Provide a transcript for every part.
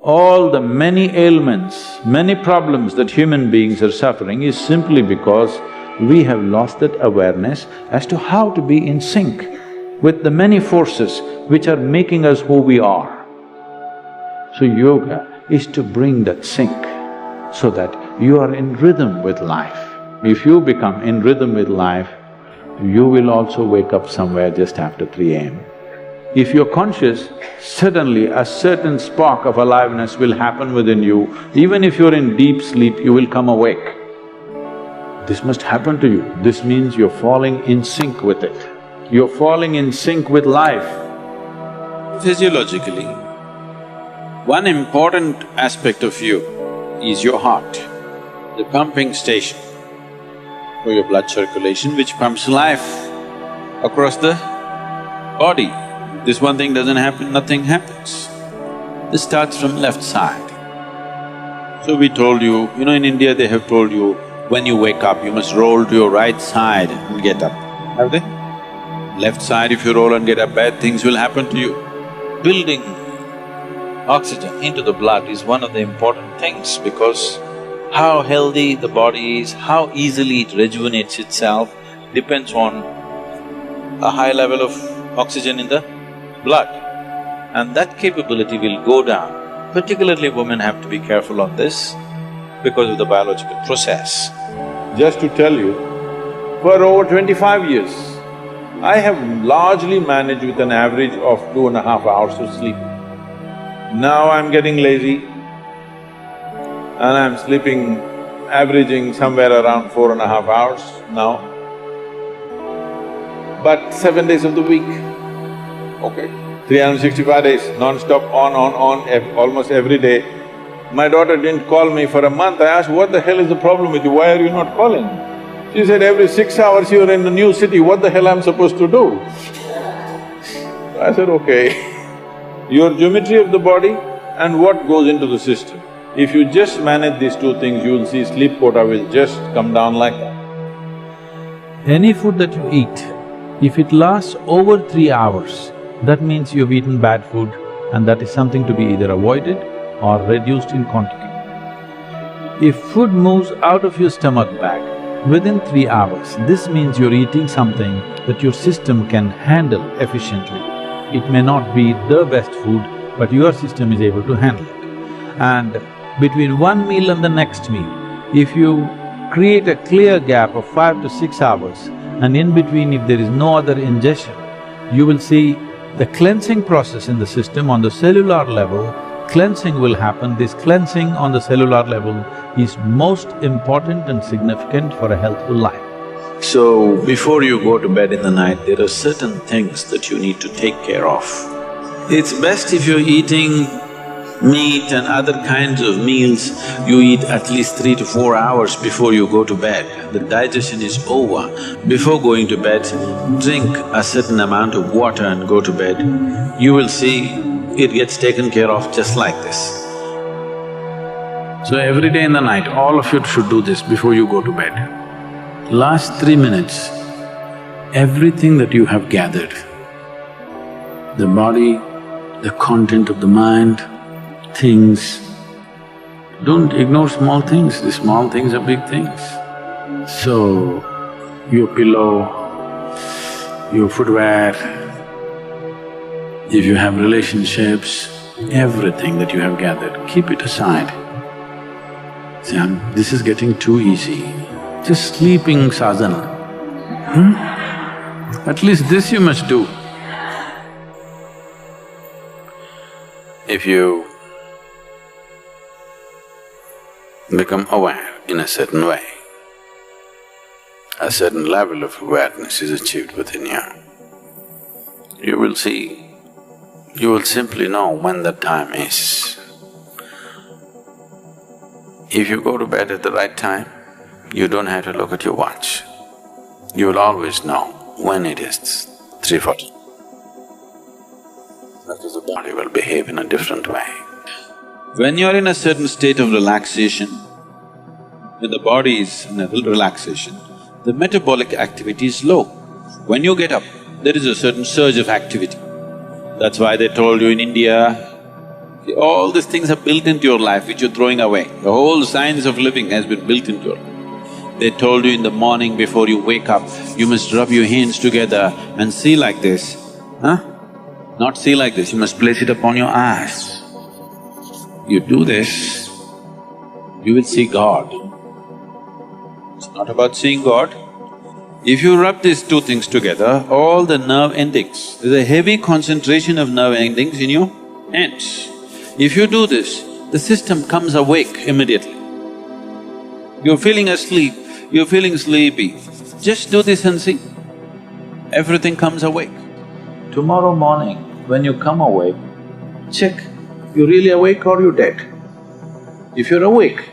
All the many ailments, many problems that human beings are suffering is simply because we have lost that awareness as to how to be in sync with the many forces which are making us who we are. So yoga is to bring that sync so that you are in rhythm with life. If you become in rhythm with life, you will also wake up somewhere just after 3 a.m. If you're conscious, suddenly a certain spark of aliveness will happen within you. Even if you're in deep sleep, you will come awake. This must happen to you. This means you're falling in sync with it. You're falling in sync with life. Physiologically, one important aspect of you is your heart, the pumping station for your blood circulation which pumps life across the body. This one thing doesn't happen, nothing happens. This starts from left side. So we told you, in India they have told you, when you wake up, you must roll to your right side and get up. Have they? Left side, if you roll and get up, bad things will happen to you. Building oxygen into the blood is one of the important things because how healthy the body is, how easily it rejuvenates itself depends on a high level of oxygen in the blood. And that capability will go down. Particularly women have to be careful on this because of the biological process. Just to tell you, for over 25 years, I have largely managed with an average of 2.5 hours of sleep. Now I'm getting lazy and I'm sleeping, averaging somewhere around 4.5 hours now. But 7 days of the week, okay, 365 days, non-stop, on, almost every day. My daughter didn't call me for a month. I asked, what the hell is the problem with you? Why are you not calling? She said, every 6 hours you're in a new city, what the hell I'm supposed to do? I said, okay. Your geometry of the body and what goes into the system. If you just manage these two things, you will see sleep quota will just come down like that. Any food that you eat, if it lasts over 3 hours, that means you've eaten bad food and that is something to be either avoided or reduced in quantity. If food moves out of your stomach bag within 3 hours, this means you're eating something that your system can handle efficiently. It may not be the best food, but your system is able to handle it. And between one meal and the next meal, if you create a clear gap of 5 to 6 hours, and in between if there is no other ingestion, you will see the cleansing process in the system on the cellular level, cleansing will happen. This cleansing on the cellular level is most important and significant for a healthful life. So, before you go to bed in the night, there are certain things that you need to take care of. It's best if you're eating meat and other kinds of meals, you eat at least 3 to 4 hours before you go to bed. The digestion is over. Before going to bed, drink a certain amount of water and go to bed. You will see it gets taken care of just like this. So every day in the night, all of you should do this before you go to bed. Last 3 minutes, everything that you have gathered, the body, the content of the mind, things, don't ignore small things, the small things are big things. So, your pillow, your footwear, if you have relationships, everything that you have gathered, keep it aside. See, this is getting too easy. Just sleeping sadhana, At least this you must do. If you become aware in a certain way, a certain level of awareness is achieved within you, you will see, you will simply know when the time is. If you go to bed at the right time, you don't have to look at your watch. You will always know when it is 3:40. Because the body will behave in a different way. When you're in a certain state of relaxation, when the body is in a relaxation, the metabolic activity is low. When you get up, there is a certain surge of activity. That's why they told you in India, See, all these things are built into your life which you're throwing away. The whole science of living has been built into your life. They told you in the morning before you wake up, you must rub your hands together and see like this, huh? Not see like this, you must place it upon your eyes. You do this, you will see God. It's not about seeing God. If you rub these two things together, all the nerve endings, there's a heavy concentration of nerve endings in your hands. If you do this, the system comes awake immediately. You're feeling asleep, you're feeling sleepy, just do this and see, everything comes awake. Tomorrow morning, when you come awake, check, you're really awake or you're dead. If you're awake,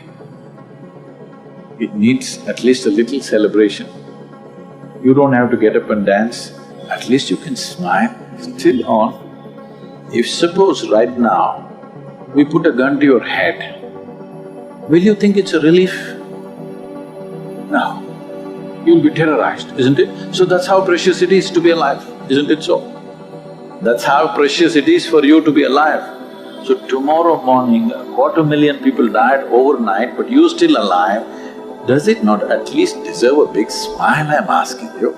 it needs at least a little celebration. You don't have to get up and dance, at least you can smile, still on. If suppose right now, we put a gun to your head, will you think it's a relief? No. You'll be terrorized, isn't it? So that's how precious it is to be alive, isn't it so? That's how precious it is for you to be alive. So tomorrow morning, 250,000 people died overnight, but you're still alive. Does it not at least deserve a big smile, I'm asking you?